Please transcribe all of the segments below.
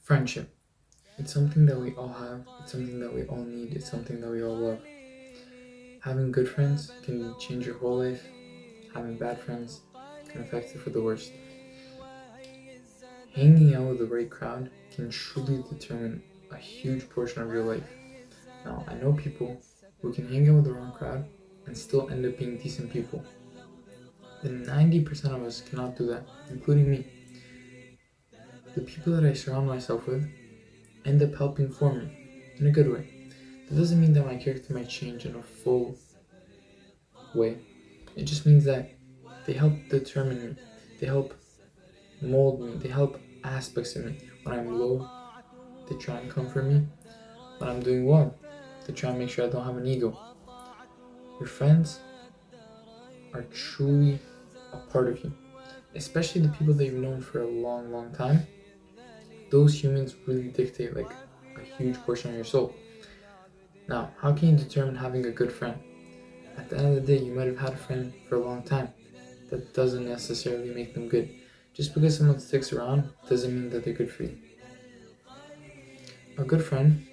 Friendship. It's something that we all have, it's something that we all need, it's something that we all love. Having good friends can change your whole life, having bad friends can affect it for the worst. Hanging out with the right crowd can truly determine a huge portion of your life. Now, I know people who can hang out with the wrong crowd and still end up being decent people. Then 90% of us cannot do that, including me. The people that I surround myself with end up helping form me in a good way. That doesn't mean that my character might change in a full way. It just means that they help determine me. They help mold me. They help aspects of me. When I'm low, they try and comfort me. When I'm doing well, they try and make sure I don't have an ego. Your friends are truly a part of you, especially the people that you've known for a long, long time. Those humans really dictate like a huge portion of your soul. Now, how can you determine having a good friend? At the end of the day, you might have had a friend for a long time. That doesn't necessarily make them good. Just because someone sticks around doesn't mean that they're good for you. A good friend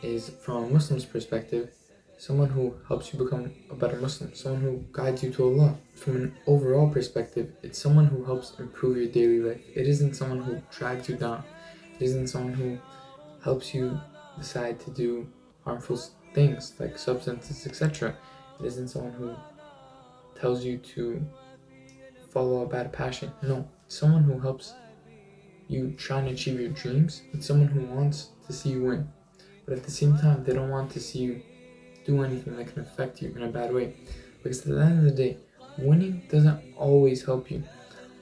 is, from a Muslim's perspective, someone who helps you become a better Muslim, someone who guides you to Allah. From an overall perspective, it's someone who helps improve your daily life. It isn't someone who drags you down. It isn't someone who helps you decide to do harmful things like substances, etc. It isn't someone who tells you to follow a bad passion. No, it's someone who helps you try and achieve your dreams. It's someone who wants to see you win. But at the same time, they don't want to see you do anything that can affect you in a bad way. Because at the end of the day, winning doesn't always help you.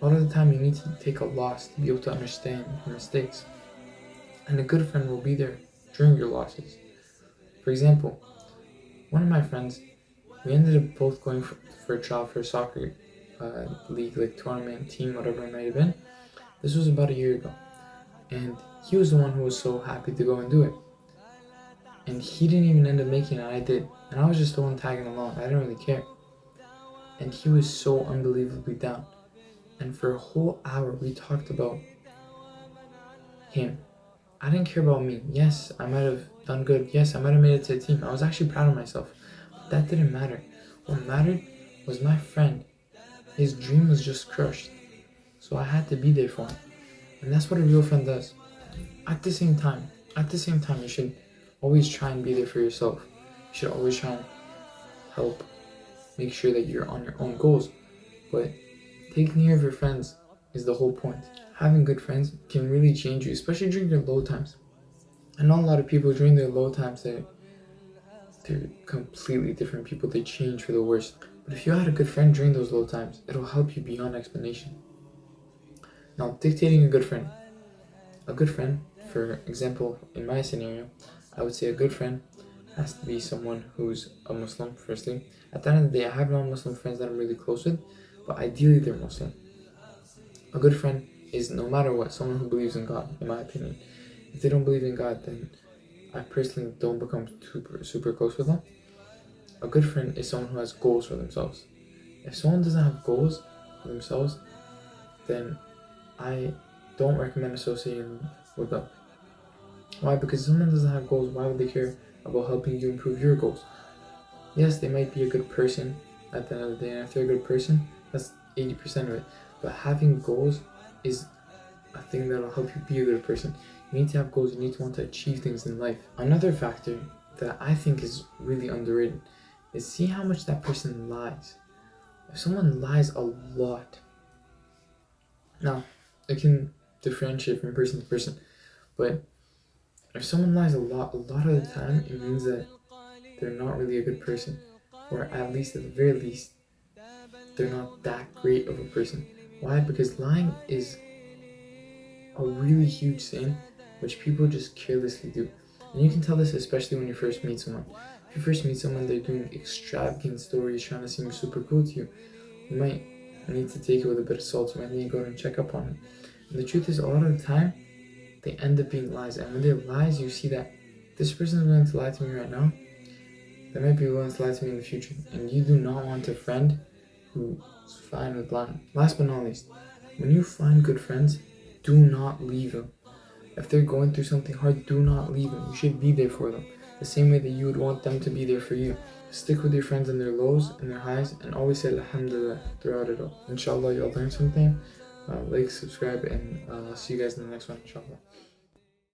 A lot of the time, you need to take a loss to be able to understand your mistakes. And a good friend will be there during your losses. For example, one of my friends, we ended up both going for a trial for a soccer league, like tournament, team, whatever it might have been. This was about a year ago. And he was the one who was so happy to go and do it. And he didn't even end up making it, I did. And I was just the one tagging along, I didn't really care. And he was so unbelievably down. And for a whole hour, we talked about him. I didn't care about me. Yes, I might have done good. Yes, I might have made it to the team. I was actually proud of myself. But that didn't matter. What mattered was my friend. His dream was just crushed. So I had to be there for him. And that's what a real friend does. At the same time, you should always try and be there for yourself. You should always try and help make sure that you're on your own goals. But taking care of your friends is the whole point. Having good friends can really change you, especially during your low times. I know a lot of people during their low times, they're completely different people. They change for the worse. But if you had a good friend during those low times, it'll help you beyond explanation. Now, dictating a good friend. A good friend, for example, in my scenario, I would say a good friend has to be someone who's a Muslim, firstly. At the end of the day, I have non-Muslim friends that I'm really close with, but ideally they're Muslim. A good friend is, no matter what, someone who believes in God, in my opinion. If they don't believe in God, then I personally don't become super close with them. A good friend is someone who has goals for themselves. If someone doesn't have goals for themselves, then I don't recommend associating with them. Why? Because if someone doesn't have goals, why would they care about helping you improve your goals? Yes, they might be a good person at the end of the day, and if they're a good person, that's 80% of it. But having goals is a thing that will help you be a good person. You need to have goals, you need to want to achieve things in life. Another factor that I think is really underrated is see how much that person lies. If someone lies a lot, now it can differentiate from person to person, but if someone lies a lot of the time, it means that they're not really a good person, or at the very least, they're not that great of a person. Why? Because lying is a really huge sin which people just carelessly do. And you can tell this especially when you first meet someone. If you first meet someone, they're doing extravagant stories trying to seem super cool to you. You might need to take it with a bit of salt. You might need to go and check up on it. And the truth is, a lot of the time, they end up being lies. And when they're lies, you see that this person is willing to lie to me right now. They might be willing to lie to me in the future. And you do not want a friend who's fine with lying. Last but not least, when you find good friends, do not leave them. If they're going through something hard, do not leave them. You should be there for them, the same way that you would want them to be there for you. Stick with your friends in their lows and their highs, and always say Alhamdulillah throughout it all. Inshallah, you'll learn something. Like, subscribe, and I'll see you guys in the next one, inshallah.